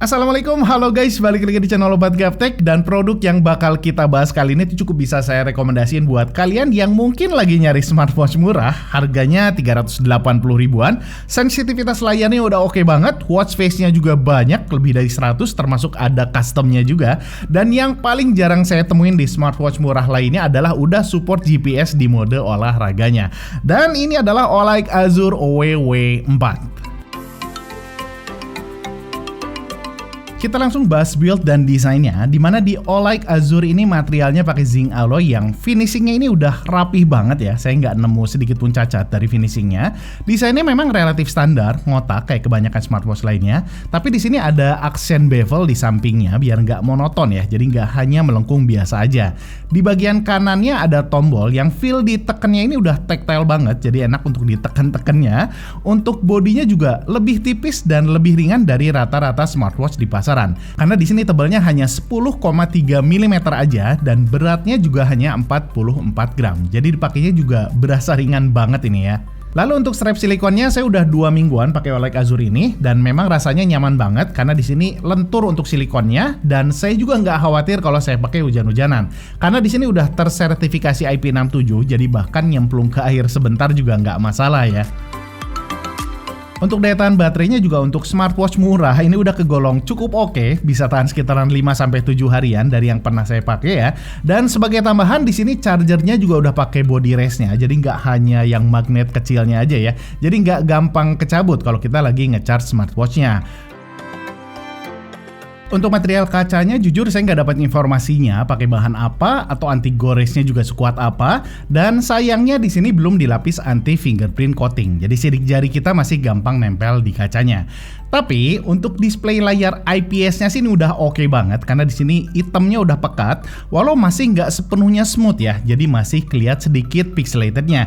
Assalamualaikum, halo guys, balik lagi di channel Obat Gaptek. Dan produk yang bakal kita bahas kali ini cukup bisa saya rekomendasiin buat kalian yang mungkin lagi nyari smartwatch murah. Harganya 380 ribuan. Sensitivitas layarnya udah oke banget. Watch face-nya juga banyak, lebih dari 100, termasuk ada custom-nya juga. Dan yang paling jarang saya temuin di smartwatch murah lainnya adalah udah support GPS di mode olahraganya. Dan ini adalah Olight Azure OWW4. Kita langsung bahas build dan desainnya, dimana di Olight Azure ini materialnya pakai zinc alloy yang finishingnya ini udah rapih banget ya. Saya nggak nemu sedikit pun cacat dari finishingnya. Desainnya memang relatif standar, ngotak kayak kebanyakan smartwatch lainnya. Tapi di sini ada aksen bevel di sampingnya biar nggak monoton ya. Jadi nggak hanya melengkung biasa aja. Di bagian kanannya ada tombol yang feel ditekannya ini udah tactile banget, jadi enak untuk ditekan-tekannya. Untuk bodinya juga lebih tipis dan lebih ringan dari rata-rata smartwatch di pasar. Karena di sini tebalnya hanya 10,3 mm aja dan beratnya juga hanya 44 gram. Jadi dipakainya juga berasa ringan banget ini ya. Lalu untuk strap silikonnya saya udah 2 mingguan pakai Olight Azure ini dan memang rasanya nyaman banget karena di sini lentur untuk silikonnya dan saya juga nggak khawatir kalau saya pakai hujan-hujanan. Karena di sini udah tersertifikasi IP67 jadi bahkan nyemplung ke air sebentar juga nggak masalah ya. Untuk daya tahan baterainya juga untuk smartwatch murah ini udah kegolong cukup oke, bisa tahan sekitaran 5-7 harian dari yang pernah saya pakai ya. Dan sebagai tambahan di sini chargernya juga udah pakai body rest-nya, jadi nggak hanya yang magnet kecilnya aja ya. Jadi nggak gampang kecabut kalau kita lagi nge-charge smartwatch-nya. Untuk material kacanya jujur saya nggak dapat informasinya pakai bahan apa atau anti goresnya juga sekuat apa, dan sayangnya di sini belum dilapis anti fingerprint coating. Jadi sidik jari kita masih gampang nempel di kacanya. Tapi untuk display layar IPS-nya sih ini udah oke banget karena di sini hitamnya udah pekat, walau masih nggak sepenuhnya smooth ya. Jadi masih kelihatan sedikit pixelated-nya.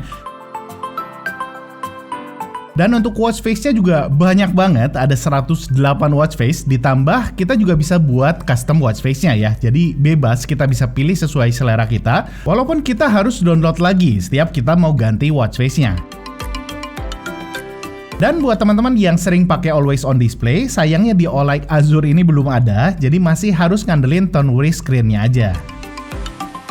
Dan untuk watch face-nya juga banyak banget, ada 108 watch face, ditambah kita juga bisa buat custom watch face-nya ya. Jadi bebas, kita bisa pilih sesuai selera kita, walaupun kita harus download lagi setiap kita mau ganti watch face-nya. Dan buat teman-teman yang sering pakai always on display, sayangnya di Olight Azure ini belum ada, jadi masih harus ngandelin TouchWiz screen-nya aja.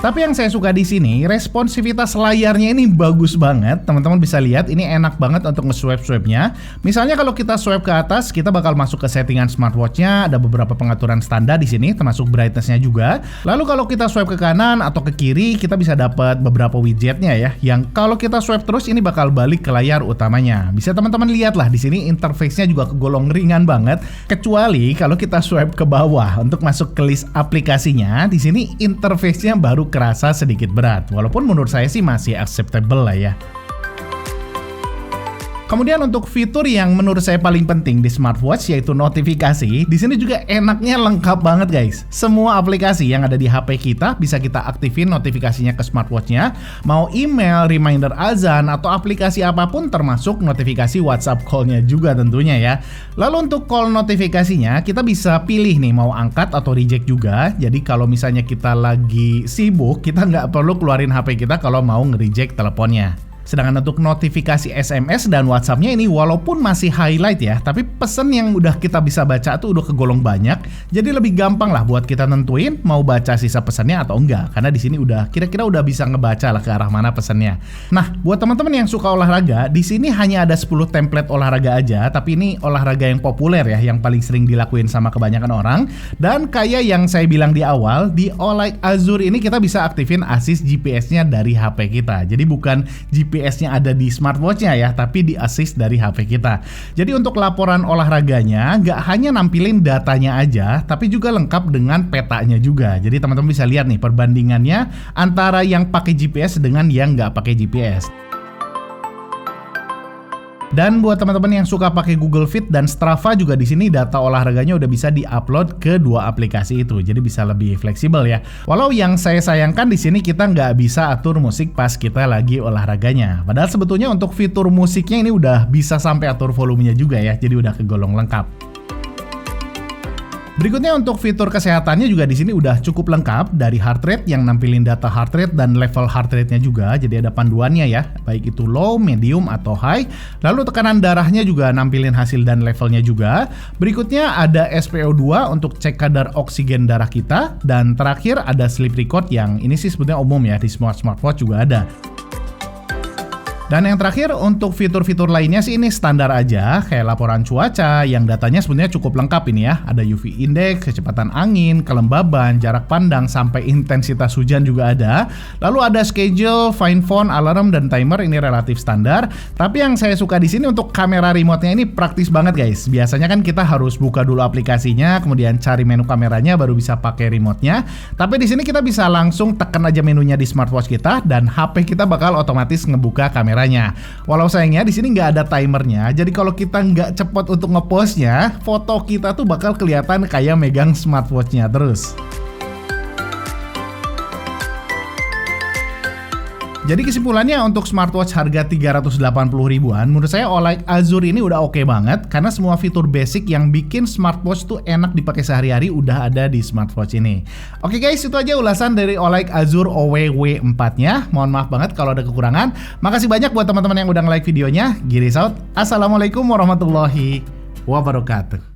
Tapi yang saya suka di sini, responsivitas layarnya ini bagus banget. Teman-teman bisa lihat ini enak banget untuk nge-swipe-nya. Misalnya kalau kita swipe ke atas, kita bakal masuk ke settingan smartwatch-nya. Ada beberapa pengaturan standar di sini, termasuk brightness-nya juga. Lalu kalau kita swipe ke kanan atau ke kiri, kita bisa dapat beberapa widgetnya ya. Yang kalau kita swipe terus, ini bakal balik ke layar utamanya. Bisa teman-teman lihat lah di sini interface-nya juga kegolong ringan banget. Kecuali kalau kita swipe ke bawah untuk masuk ke list aplikasinya, di sini interface-nya baru kerasa sedikit berat, walaupun menurut saya sih masih acceptable lah ya. Kemudian untuk fitur yang menurut saya paling penting di smartwatch yaitu notifikasi. Di sini juga enaknya lengkap banget guys. Semua aplikasi yang ada di HP kita bisa kita aktifin notifikasinya ke smartwatch-nya. Mau email, reminder azan, atau aplikasi apapun termasuk notifikasi WhatsApp call-nya juga tentunya ya. Lalu untuk call notifikasinya kita bisa pilih nih mau angkat atau reject juga. Jadi kalau misalnya kita lagi sibuk, kita nggak perlu keluarin HP kita kalau mau nge-reject teleponnya. Sedangkan untuk notifikasi SMS dan WhatsApp-nya ini walaupun masih highlight ya, tapi pesan yang udah kita bisa baca tuh udah kegolong banyak, jadi lebih gampang lah buat kita nentuin mau baca sisa pesannya atau enggak. Karena di sini udah kira-kira udah bisa ngebaca lah ke arah mana pesannya. Nah, buat teman-teman yang suka olahraga, di sini hanya ada 10 template olahraga aja, tapi ini olahraga yang populer ya, yang paling sering dilakuin sama kebanyakan orang. Dan kayak yang saya bilang di awal, di Olight Azure ini kita bisa aktifin assist GPS-nya dari HP kita. Jadi bukan GPS-nya ada di smartwatch-nya ya, tapi di assist dari HP kita. Jadi untuk laporan olahraganya nggak hanya nampilin datanya aja, tapi juga lengkap dengan petanya juga. Jadi teman-teman bisa lihat nih perbandingannya antara yang pakai GPS dengan yang nggak pakai GPS. Dan buat teman-teman yang suka pakai Google Fit dan Strava juga di sini data olahraganya udah bisa diupload ke dua aplikasi itu, jadi bisa lebih fleksibel ya. Walau yang saya sayangkan di sini kita nggak bisa atur musik pas kita lagi olahraganya. Padahal sebetulnya untuk fitur musiknya ini udah bisa sampai atur volumenya juga ya, jadi udah kegolong lengkap. Berikutnya untuk fitur kesehatannya juga di sini udah cukup lengkap, dari heart rate yang nampilin data heart rate dan level heart rate-nya juga, jadi ada panduannya ya, baik itu low, medium atau high. Lalu tekanan darahnya juga nampilin hasil dan levelnya juga. Berikutnya ada SpO2 untuk cek kadar oksigen darah kita, dan terakhir ada sleep record yang ini sih sebetulnya umum ya, di semua smartwatch juga ada. Dan yang terakhir untuk fitur-fitur lainnya sih ini standar aja, kayak laporan cuaca yang datanya sebenarnya cukup lengkap ini ya. Ada UV index, kecepatan angin, kelembaban, jarak pandang, sampai intensitas hujan juga ada. Lalu ada schedule, find phone, alarm, dan timer, ini relatif standar. Tapi yang saya suka di sini untuk kamera remote-nya ini praktis banget guys. Biasanya kan kita harus buka dulu aplikasinya, kemudian cari menu kameranya baru bisa pakai remote-nya. Tapi di sini kita bisa langsung tekan aja menunya di smartwatch kita dan HP kita bakal otomatis ngebuka kamera. Walau sayangnya di sini nggak ada timernya, jadi kalau kita nggak cepat untuk ngepostnya, foto kita tuh bakal kelihatan kayak megang smartwatchnya terus. Jadi kesimpulannya untuk smartwatch harga 380 ribuan, menurut saya Olight Azur ini udah oke banget karena semua fitur basic yang bikin smartwatch tuh enak dipakai sehari-hari udah ada di smartwatch ini. Oke guys, itu aja ulasan dari Olight Azur OWW4-nya. Mohon maaf banget kalau ada kekurangan. Makasih banyak buat teman-teman yang udah nge-like videonya. Giris out. Assalamualaikum warahmatullahi wabarakatuh.